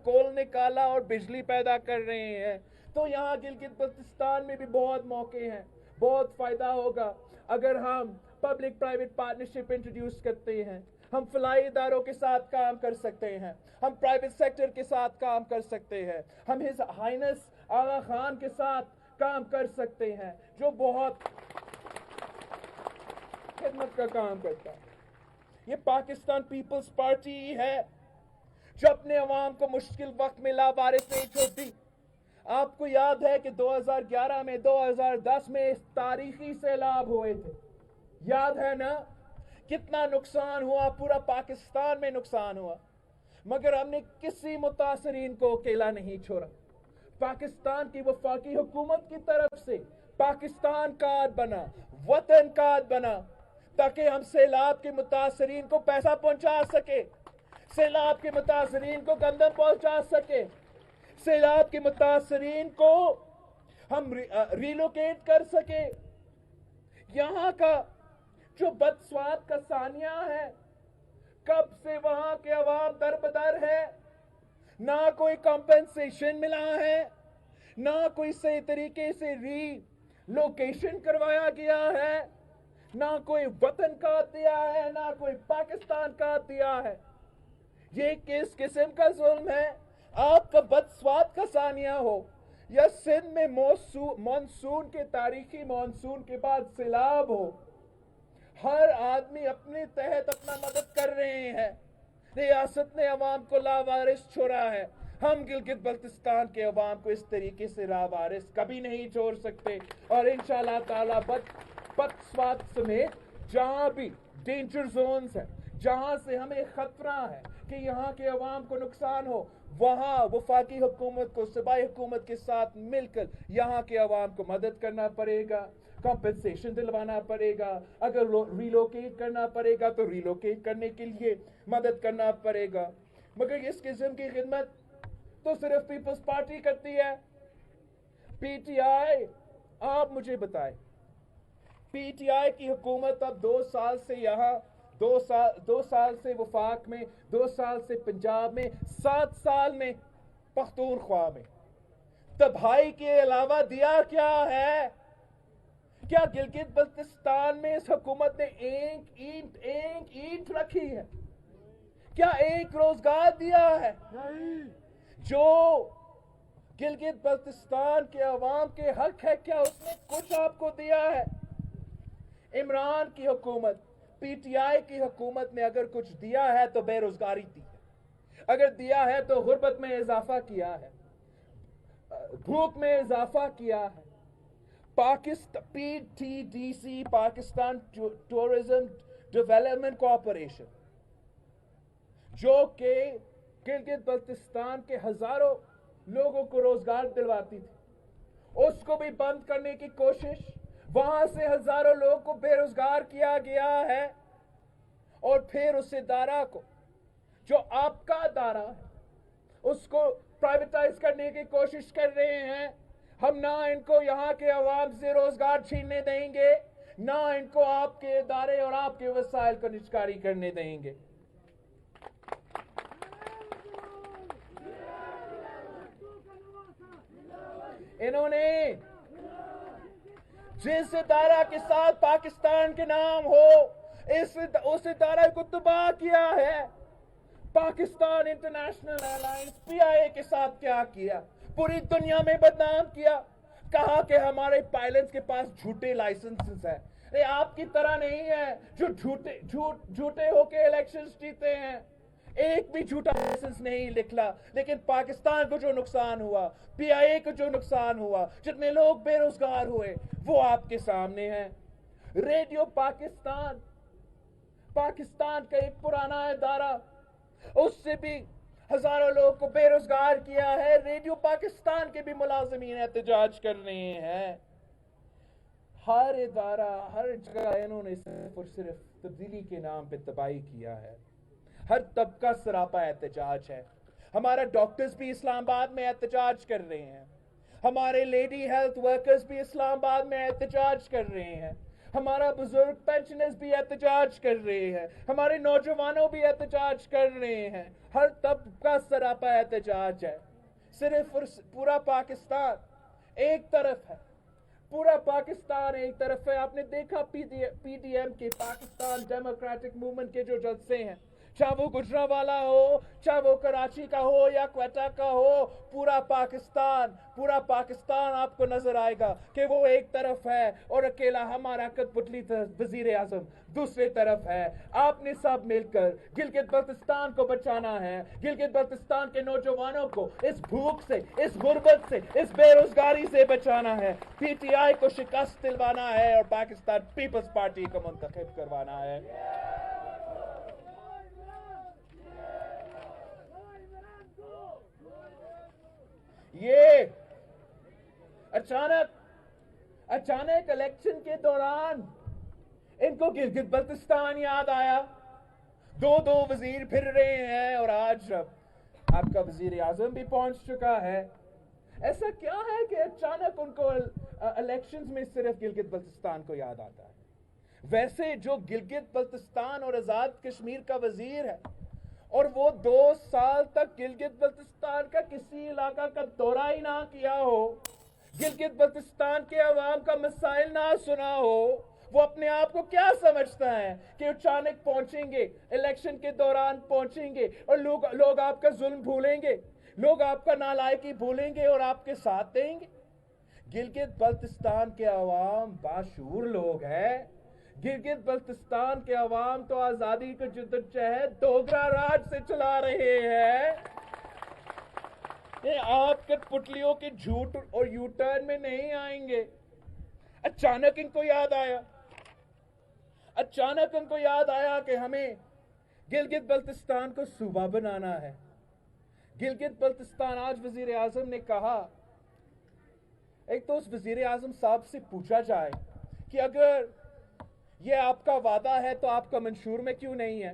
[SPEAKER 1] کول نکالا اور بجلی پیدا کر رہے ہیں۔ تو یہاں گلگت بلتستان میں بھی بہت موقع ہیں، بہت فائدہ ہوگا اگر ہم پبلک پرائیویٹ پارٹنرشپ انٹروڈیوس کرتے ہیں۔ ہم فلاحی اداروں کے ساتھ کام کر سکتے ہیں، ہم پرائیویٹ سیکٹر کے ساتھ کام کر سکتے ہیں، ہم ہز ہائنس آغا خان کے ساتھ کام کر سکتے ہیں جو بہت خدمت کا کام کرتا ہے۔ یہ پاکستان پیپلز پارٹی ہے جو اپنے عوام کو مشکل وقت میں لاوارث نہیں چھوڑتی۔ آپ کو یاد ہے کہ 2011 میں 2010 میں تاریخی سیلاب ہوئے تھے، یاد ہے نا؟ کتنا نقصان ہوا، پورا پاکستان میں نقصان ہوا، مگر ہم نے کسی متاثرین کو اکیلا نہیں چھوڑا۔ پاکستان کی وفاقی حکومت کی طرف سے پاکستان کارڈ بنا، وطن کارڈ بنا، تاکہ ہم سیلاب کے متاثرین کو پیسہ پہنچا سکے، سیلاب کے متاثرین کو گندم پہنچا سکے، سیلاب کے متاثرین کو ہم ریلوکیٹ کر سکے۔ یہاں کا جو بدسوات کا ثانیہ ہے، کب سے وہاں کے عوام در بدر ہے، نہ کوئی کمپنسیشن ملا ہے، نہ کوئی صحیح طریقے سے ری لوکیشن کروایا گیا ہے، نہ کوئی وطن کا دیا ہے، نہ کوئی پاکستان کا دیا ہے۔ یہ کس قسم کا ظلم ہے؟ آپ کا بدسوات کا ثانیہ ہو یا سندھ میں مانسون کے تاریخی مانسون کے بعد سیلاب ہو، ہر آدمی اپنے تحت اپنا مدد کر رہے ہیں۔ ریاست نے عوام کو لاوارث چھوڑا ہے، ہم گلگت بلتستان کے عوام کو اس طریقے سے لاوارث کبھی نہیں چھوڑ سکتے، اور انشاءاللہ تعالیٰ بدسوات سمیت جہاں بھی ڈینجر زونز ہیں، جہاں سے ہمیں خطرہ ہے کہ یہاں کے عوام کو نقصان ہو، وہاں وفاقی حکومت کو صوبائی حکومت کے ساتھ مل کر یہاں کے عوام کو مدد کرنا پڑے گا، کمپنسیشن دلوانا پڑے گا، اگر ریلوکیٹ کرنا پڑے گا تو ریلوکیٹ کرنے کے لیے مدد کرنا پڑے گا۔ مگر اس قسم کی خدمت تو صرف پیپلز پارٹی کرتی ہے۔ پی ٹی آئی، آپ مجھے بتائیں، پی ٹی آئی کی حکومت اب 2 سال سے یہاں، 2 سال سے وفاق میں، 2 سال سے پنجاب میں، 7 سال میں پختونخوا میں تباہی کے علاوہ دیا کیا ہے؟ کیا گلگت بلتستان میں اس حکومت نے ایک اینٹ رکھی ہے؟ کیا ایک روزگار دیا ہے؟ جو گلگت بلتستان کے عوام کے حق ہے، کیا اس نے کچھ آپ کو دیا ہے؟ عمران کی حکومت، پی ٹی آئی کی حکومت نے اگر کچھ دیا ہے تو بے روزگاری دی ہے، اگر دیا ہے تو غربت میں اضافہ کیا ہے، بھوک میں اضافہ کیا ہے۔ P T D C, Pakistan tourism development corporation, جو کہ گلگت بلتستان کے ہزاروں لوگوں کو روزگار دلواتی تھی، اس کو بھی بند کرنے کی کوشش، وہاں سے ہزاروں لوگوں کو بے روزگار کیا گیا ہے، اور پھر اس ادارہ کو جو آپ کا ادارہ ہے اس کو پرائیویٹائز کرنے کی کوشش کر رہے ہیں۔ ہم نہ ان کو یہاں کے عوام سے روزگار چھیننے دیں گے، نہ ان کو آپ کے ادارے اور آپ کے وسائل کو نجکاری کرنے دیں گے۔ انہوں نے جس ادارہ کے ساتھ پاکستان کے نام ہو اس ادارہ کو تباہ کیا ہے۔ پاکستان انٹرنیشنل ایئرلائنس پی آئی اے کے ساتھ کیا کیا؟ پوری دنیا میں بدنام کیا، کہا کہ ہمارے پائلٹس کے پاس جھوٹے لائسنسز ہیں۔ یہ آپ کی طرح نہیں ہے جو جھوٹے ہو کے الیکشنز جیتے ہیں، ایک بھی جھوٹا لائسنس نہیں نکلا۔ لیکن پاکستان کو جو نقصان ہوا، پی آئی اے کو جو نقصان ہوا، جتنے لوگ بے روزگار ہوئے، وہ آپ کے سامنے ہیں۔ ریڈیو پاکستان کا ایک پرانا ادارہ، اس سے بھی ہزاروں لوگ کو بے روزگار کیا ہے۔ ریڈیو پاکستان کے بھی ملازمین احتجاج کر رہے ہیں۔ ہر ادارہ، ہر جگہ انہوں نے صرف اور صرف تبدیلی کے نام پہ تباہی کیا ہے۔ ہر طبقہ سراپا احتجاج ہے۔ ہمارا ڈاکٹرز بھی اسلام آباد میں احتجاج کر رہے ہیں، ہمارے لیڈی ہیلتھ ورکرز بھی اسلام آباد میں احتجاج کر رہے ہیں، ہمارا بزرگ پینشنرز بھی احتجاج کر رہے ہیں، ہمارے نوجوانوں بھی احتجاج کر رہے ہیں۔ ہر طبقہ سراپا احتجاج ہے۔ صرف پورا پاکستان ایک طرف ہے، پورا پاکستان ایک طرف ہے۔ آپ نے دیکھا پی ڈی ایم کے، پاکستان ڈیموکریٹک موومنٹ کے جو جلسے ہیں، چاہے وہ گجرانوالہ ہو، چاہے وہ کراچی کا ہو یا کوئٹہ کا ہو، پورا پاکستان آپ کو نظر آئے گا کہ وہ ایک طرف ہے، اور اکیلا ہمارا کٹ پتلی وزیر اعظم دوسرے طرف ہے۔ آپ نے سب مل کر گلگت بلتستان کو بچانا ہے، گلگت بلتستان کے نوجوانوں کو اس بھوک سے، اس غربت سے، اس بے روزگاری سے بچانا ہے۔ پی ٹی آئی کو شکست دلوانا ہے اور پاکستان پیپلز پارٹی کو منتخب کروانا ہے۔ یہ اچانک الیکشن کے دوران ان کو گلگت بلتستان یاد آیا، دو وزیر پھر رہے ہیں، اور آج آپ کا وزیر اعظم بھی پہنچ چکا ہے۔ ایسا کیا ہے کہ اچانک ان کو الیکشنز میں صرف گلگت بلتستان کو یاد آتا ہے؟ ویسے جو گلگت بلتستان اور آزاد کشمیر کا وزیر ہے، اور وہ 2 سال تک گلگت بلتستان کا کسی علاقہ کا دورہ ہی نہ کیا ہو، گلگت بلتستان کے عوام کا مسائل نہ سنا ہو، وہ اپنے آپ کو کیا سمجھتا ہے کہ اچانک پہنچیں گے، الیکشن کے دوران پہنچیں گے اور لوگ آپ کا ظلم بھولیں گے، لوگ آپ کا نالائکی بھولیں گے اور آپ کے ساتھ دیں گے؟ گلگت بلتستان کے عوام باشعور لوگ ہیں۔ گلگت بلتستان کے عوام تو آزادی کا جدوجہد ڈوگرا راج سے چلا رہے ہیں۔ یہ آپ کٹ پٹلیوں کے جھوٹ اور یو ٹرن میں نہیں آئیں گے۔ اچانک ان کو یاد آیا کہ ہمیں گلگت بلتستان کو صوبہ بنانا ہے۔ گلگت بلتستان، آج وزیر اعظم نے کہا، ایک تو اس وزیر اعظم صاحب سے پوچھا جائے کہ اگر یہ آپ کا وعدہ ہے تو آپ کا منشور میں کیوں نہیں ہے؟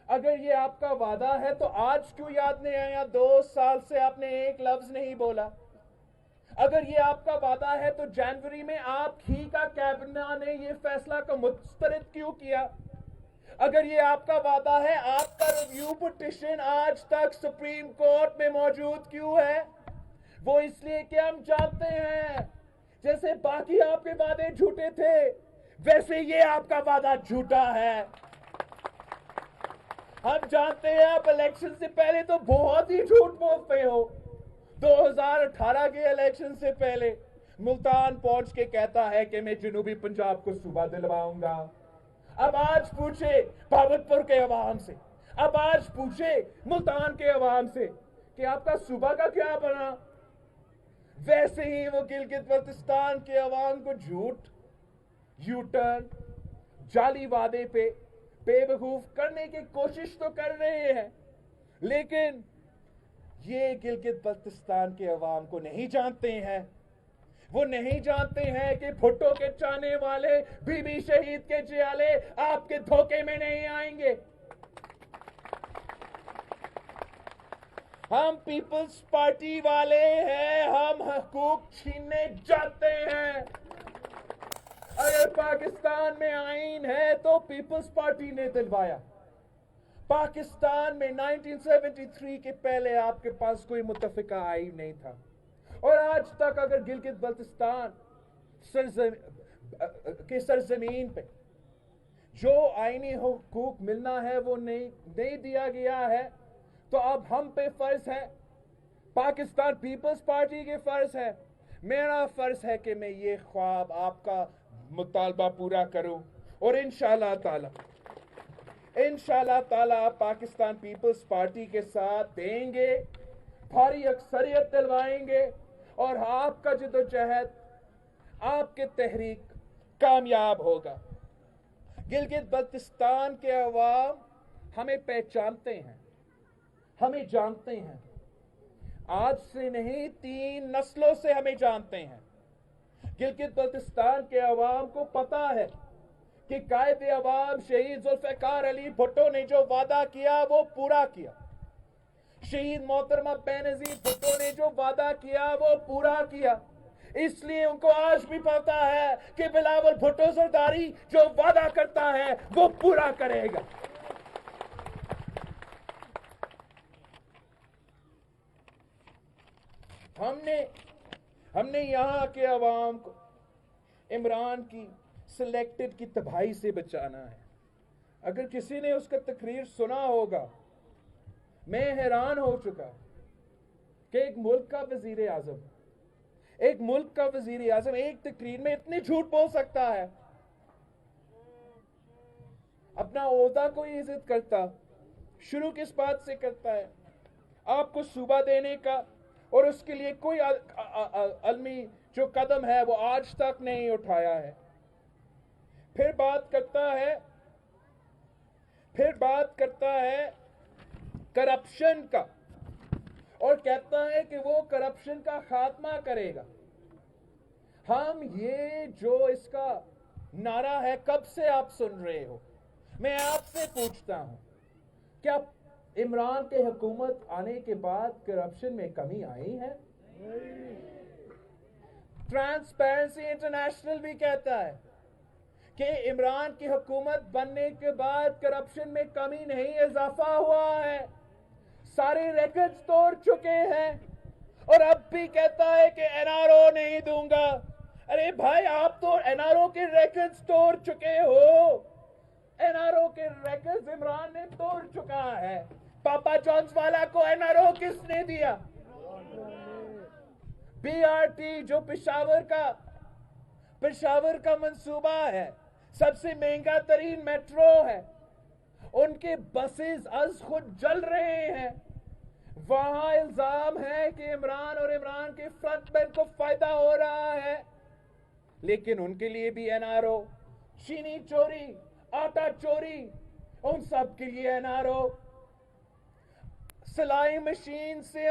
[SPEAKER 1] اگر یہ آپ کا وعدہ ہے تو آج کیوں یاد نہیں آیا؟ 2 سال سے آپ نے ایک لفظ نہیں بولا۔ اگر یہ آپ کا وعدہ ہے تو جنوری میں آپ ہی کا کابینہ نے یہ فیصلہ کو مسترد کیوں کیا؟ اگر یہ آپ کا وعدہ ہے، آپ کا ریویو پٹیشن آج تک سپریم کورٹ میں موجود کیوں ہے؟ وہ اس لیے کہ ہم جانتے ہیں جیسے باقی آپ کے وعدے جھوٹے تھے، ویسے یہ آپ کا وعدہ جھوٹا ہے۔ ہم جانتے ہیں آپ الیکشن سے پہلے تو بہت ہی جھوٹ بولتے ہو۔ 2018 کے الیکشن سے پہلے ملتان پہنچ کے کہتا ہے کہ میں جنوبی پنجاب کو صوبہ دلواؤں گا۔ اب آج پوچھے بھاولپور کے عوام سے، اب آج پوچھے ملتان کے عوام سے کہ آپ کا صوبہ کا کیا بنا؟ ویسے ہی وہ گلگت بلتستان کے عوام کو جھوٹ، یو ٹرن، جعلی وعدے پہ بے وقوف کرنے کی کوشش تو کر رہے ہیں، لیکن یہ گلگت بلتستان کے عوام کو نہیں جانتے ہیں۔ وہ نہیں جانتے ہیں کہ بھٹو کے چاہنے والے بی بی شہید کے جیالے آپ کے دھوکے میں نہیں آئیں گے۔ ہم پیپلز پارٹی والے ہیں، ہم حقوق چھیننے جاتے ہیں۔ اگر پاکستان میں آئین ہے تو پیپلز پارٹی نے دلوایا۔ پاکستان میں 1973 کے پہلے آپ کے پاس کوئی متفقہ آئین نہیں تھا، اور آج تک اگر گلگت بلتستان کی سرزمین پہ جو آئینی حقوق ملنا ہے وہ نہیں دیا گیا ہے، تو اب ہم پہ فرض ہے، پاکستان پیپلز پارٹی کے فرض ہے، میرا فرض ہے کہ میں یہ خواب آپ کا مطالبہ پورا کروں، اور انشاءاللہ تعالی آپ پاکستان پیپلز پارٹی کے ساتھ دیں گے، بھاری اکثریت دلوائیں گے، اور آپ کا جدوجہد، آپ کے تحریک کامیاب ہوگا۔ گلگت بلتستان کے عوام ہمیں پہچانتے ہیں، ہمیں جانتے ہیں، آج سے نہیں 3 نسلوں سے ہمیں جانتے ہیں۔ گلگت بلتستان کے عوام کو پتا ہے کہ قائد عوام شہید ذوالفقار علی بھٹو نے جو وعدہ کیا وہ پورا کیا، شہید محترمہ بینظیر بھٹو نے جو وعدہ کیا وہ پورا کیا، اس لیے ان کو آج بھی پتا ہے کہ بلاول بھٹو زرداری جو وعدہ کرتا ہے وہ پورا کرے گا۔ ہم نے یہاں کے عوام کو عمران کی سلیکٹڈ کی تباہی سے بچانا ہے۔ اگر کسی نے اس کا تقریر سنا ہوگا، میں حیران ہو چکا کہ ایک ملک کا وزیر اعظم ایک تقریر میں اتنی جھوٹ بول سکتا ہے۔ اپنا عہدہ کوئی عزت کرتا، شروع کس بات سے کرتا ہے؟ آپ کو صوبہ دینے کا، اور اس کے لیے کوئی علمی جو قدم ہے وہ آج تک نہیں اٹھایا ہے۔ پھر بات کرتا ہے کرپشن کا، اور کہتا ہے کہ وہ کرپشن کا خاتمہ کرے گا۔ ہم یہ جو اس کا نعرہ ہے کب سے آپ سن رہے ہو؟ میں آپ سے پوچھتا ہوں، کیا عمران کے حکومت آنے کے بعد کرپشن میں کمی آئی ہے؟ ٹرانسپیرنسی انٹرنیشنل بھی کہتا ہے کہ عمران کی حکومت بننے کے بعد کرپشن میں کمی نہیں اضافہ ہوا ہے. سارے ریکارڈز توڑ چکے ہیں اور اب بھی کہتا ہے کہ این آر او نہیں دوں گا. ارے بھائی آپ تو این آر او کے ریکارڈز توڑ چکے ہو. این آر او کے ریکارڈز عمران نے توڑ چکا ہے. پاپا جونز والا کو این آر او کس نے دیا؟ بی آر ٹی جو پشاور کا منصوبہ ہے، سب سے مہنگا ترین میٹرو ہے، ان کے بسز از خود جل رہے ہیں. وہاں الزام ہے کہ عمران اور عمران کے فرنٹ مین کو فائدہ ہو رہا ہے، لیکن ان کے لیے بھی این آر او. چینی چوری، آٹا چوری، ان سب کے لیے این آر او. سلائی مشینز میں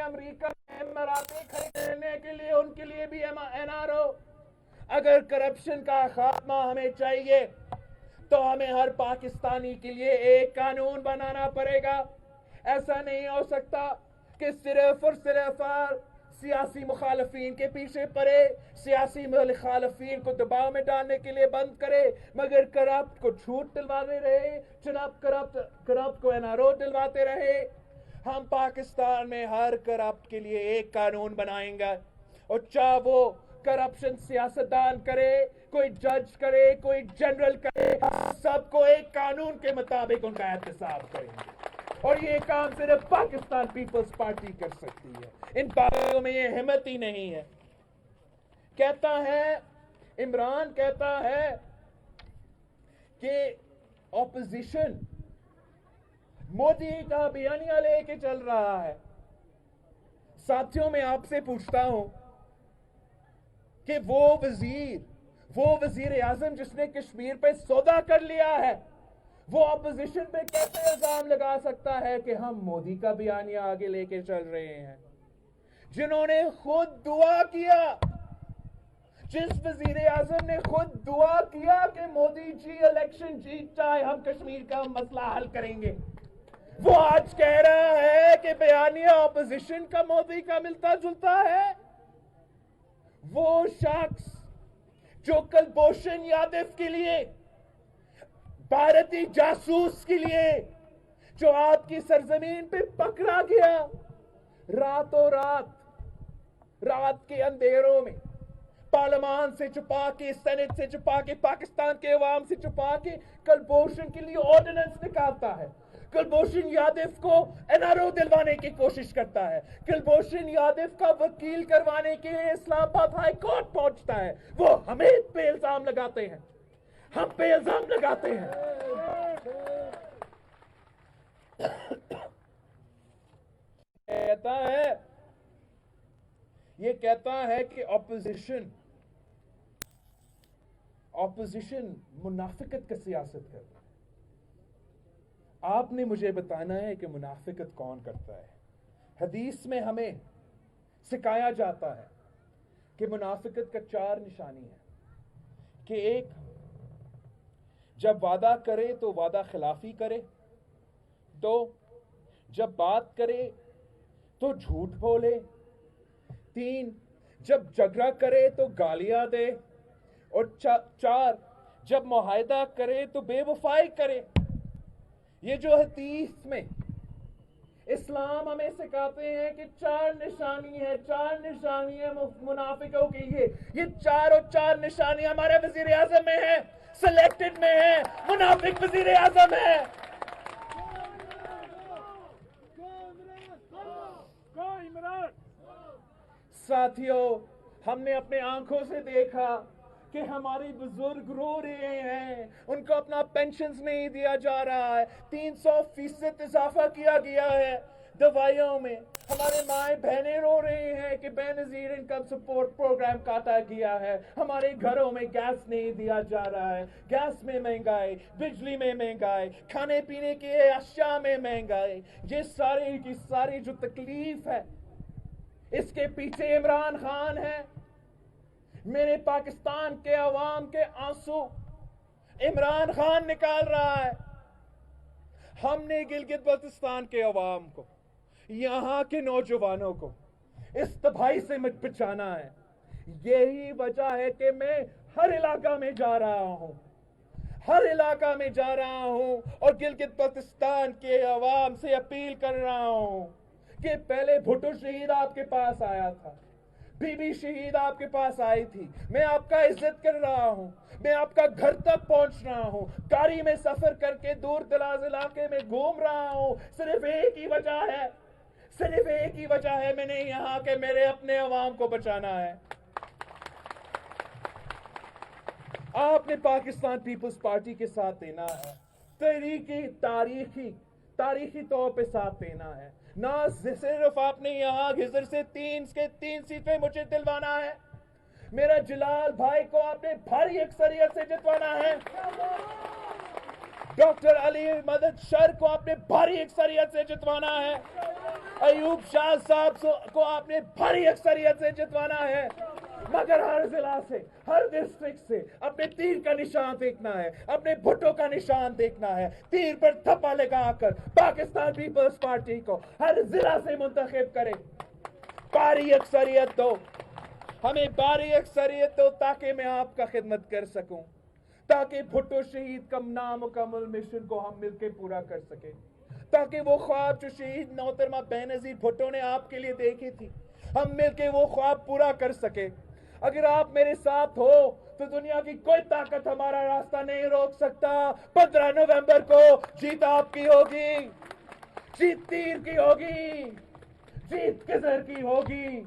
[SPEAKER 1] امریکہ میں مراتے خریدنے کے لیے ان کے لیے بھی این آر او. اگر کرپشن کا خاتمہ ہمیں چاہیے تو ہمیں ہر پاکستانی کے لیے ایک قانون بنانا پڑے گا. ایسا نہیں ہو سکتا کہ صرف اور صرف سیاسی مخالفین کے پیچھے پڑے، سیاسی مخالفین کو دباؤ میں ڈالنے کے لیے بند کرے، مگر کرپٹ کو چھوٹ دلواتے رہے، کرپٹ کو این آر او دلواتے رہے. ہم پاکستان میں ہر کرپٹ کے لیے ایک قانون بنائیں گے، اور چاہے وہ کرپشن سیاستدان کرے، کوئی جج کرے، کوئی جنرل کرے، سب کو ایک قانون کے مطابق ان کا احتساب کریں گے. اور یہ کام صرف پاکستان پیپلز پارٹی کر سکتی ہے. ان باغیوں میں یہ ہمت ہی نہیں ہے. عمران کہتا ہے کہ اپوزیشن مودی کا بیانیہ لے کے چل رہا ہے. ساتھیوں میں آپ سے پوچھتا ہوں کہ وہ وزیر اعظم جس نے کشمیر پہ سودا کر لیا ہے، وہ اپوزیشن پہ کیسے الزام لگا سکتا ہے کہ ہم مودی کا بیانیہ آگے لے کے چل رہے ہیں؟ جنہوں نے خود دعا کیا، جس وزیر اعظم نے خود دعا کیا کہ مودی جی الیکشن جیت جائے، ہم کشمیر کا مسئلہ حل کریں گے، وہ آج کہہ رہا ہے کہ بیانیہ اپوزیشن کا مودی کا ملتا جلتا ہے. وہ شخص جو کلبھوشن یادو کے لیے، بھارتی جاسوس کے لیے، جو آپ کی سرزمین پہ پکڑا گیا، رات کے اندھیروں میں پارلیمان سے چھپا کے، سینٹ سے چھپا کے، پاکستان کے عوام سے چھپا کے کلبھوشن کے لیے آرڈیننس نکالتا ہے. کلبھوشن یادو کو این آر او دلوانے کی کوشش کرتا ہے. کلبھوشن یادو کا وکیل کروانے کے لیے اسلام آباد ہائی کورٹ پہنچتا ہے. وہ ہمیں پہ الزام لگاتے ہیں، ہم پہ الزام لگاتے ہیں. یہ کہتا ہے کہ اپوزیشن منافقت کا سیاست کرتا ہے. آپ نے مجھے بتانا ہے کہ منافقت کون کرتا ہے. حدیث میں ہمیں سکھایا جاتا ہے کہ منافقت کا 4 نشانی ہے. کہ ایک، جب وعدہ کرے تو وعدہ خلافی کرے. 2، جب بات کرے تو جھوٹ بولے. 3، جب جھگڑا کرے تو گالیاں دے. اور 4، جب معاہدہ کرے تو بے وفائی کرے. یہ جو حدیث میں اسلام ہمیں سکھاتے ہیں کہ 4 نشانی ہے منافقوں کی. یہ 4 نشانی ہمارے وزیر اعظم میں ہیں، سلیکٹڈ میں ہیں. منافق وزیر اعظم ہے. ساتھیوں، ہم نے اپنے آنکھوں سے دیکھا کہ ہمارے بزرگ رو رہے ہیں، ان کو اپنا پینشنز نہیں دیا جا رہا ہے. 300% اضافہ کیا گیا ہے دوائیوں میں. ہمارے مائیں بہنیں رو رہے ہیں کہ بے نظیر انکم سپورٹ پروگرام کاٹا گیا ہے. ہمارے گھروں میں گیس نہیں دیا جا رہا ہے. گیس میں مہنگائی، بجلی میں مہنگائی، کھانے پینے کے اشیاء میں مہنگائی. یہ ساری کی ساری جو تکلیف ہے، اس کے پیچھے عمران خان ہے. میرے پاکستان کے عوام کے آنسو عمران خان نکال رہا ہے. ہم نے گلگت بلتستان کے عوام کو، یہاں کے نوجوانوں کو اس تباہی سے بچانا ہے. یہی وجہ ہے کہ میں ہر علاقہ میں جا رہا ہوں، ہر علاقہ میں جا رہا ہوں اور گلگت بلتستان کے عوام سے اپیل کر رہا ہوں کہ پہلے بھٹو شہید آپ کے پاس آیا تھا، بی بی شہید آپ کے پاس آئی تھی، میں آپ کا عزت کر رہا ہوں، میں آپ کا گھر تک پہنچ رہا ہوں، گاڑی میں سفر کر کے دور دراز علاقے میں گھوم رہا ہوں، صرف ایک ہی وجہ ہے، صرف ایک ہی وجہ ہے، میں نے یہاں کہ میرے اپنے عوام کو بچانا ہے۔ آپ نے پاکستان پیپلز پارٹی کے ساتھ دینا ہے، تاریخی طور پہ ساتھ دینا ہے، نہ صرف آپ نے یہاں گھزر سے تین سیٹیں مجھے دلوانا ہے، میرا جلال بھائی کو آپ نے بھاری اکثریت سے جتوانا ہے، ڈاکٹر علی مدد شر کو آپ نے بھاری اکثریت سے جتوانا ہے، ایوب شاہ صاحب کو آپ نے بھاری اکثریت سے جتوانا ہے، مگر ہر ضلع سے، ہر ڈسٹرکٹ سے اپنے تیر کا نشان دیکھنا ہے، اپنے بھٹو کا نشان دیکھنا ہے، تیر پر تھپا لگا کر پاکستان پیپلز پارٹی کو ہر ضلع سے منتخب کرے، بھاری اکثریت دو، ہمیں بھاری اکثریت دو تاکہ میں آپ کا خدمت کر سکوں، تاکہ بھٹو شہید کا نامکمل مشن کو ہم مل کے پورا کر سکیں، تاکہ وہ خواب جو شہید محترمہ بینظیر بھٹو نے آپ کے لیے دیکھی تھی ہم مل کے وہ خواب پورا کر سکے۔ اگر آپ میرے ساتھ ہو تو دنیا کی کوئی طاقت ہمارا راستہ نہیں روک سکتا۔ 15 نومبر کو جیت آپ کی ہوگی، جیت تیر کی ہوگی، جیت کسر کی ہوگی۔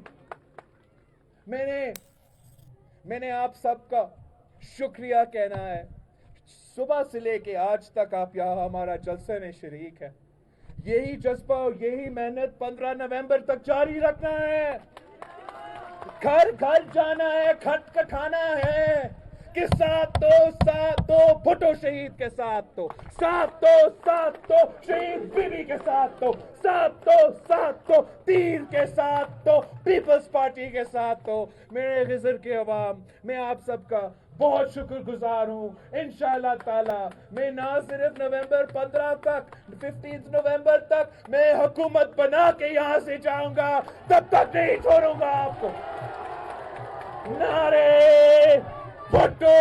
[SPEAKER 1] میں نے آپ سب کا شکریہ کہنا ہے، صبح سے لے کے آج تک آپ یہاں ہمارا جلسے میں شریک ہے، یہی جذبہ اور یہی محنت 15 نومبر تک جاری رکھنا ہے، گھر گھر جانا ہے، کھٹ کھانا ہے کہ ساتھ دو بھٹو شہید کے ساتھ دو، ساتھ دو شہید بیوی کے ساتھ دو، ساتھ دو تیر کے ساتھ دو، پیپلز پارٹی کے ساتھ دو۔ میرے غزر کے عوام، میں آپ سب کا بہت شکر گزار ہوں۔ انشاءاللہ تعالی میں نہ صرف نومبر 15 تک، 15 نومبر تک میں حکومت بنا کے یہاں سے جاؤں گا، تب تک نہیں چھوڑوں گا آپ کو۔ نعرے بھٹو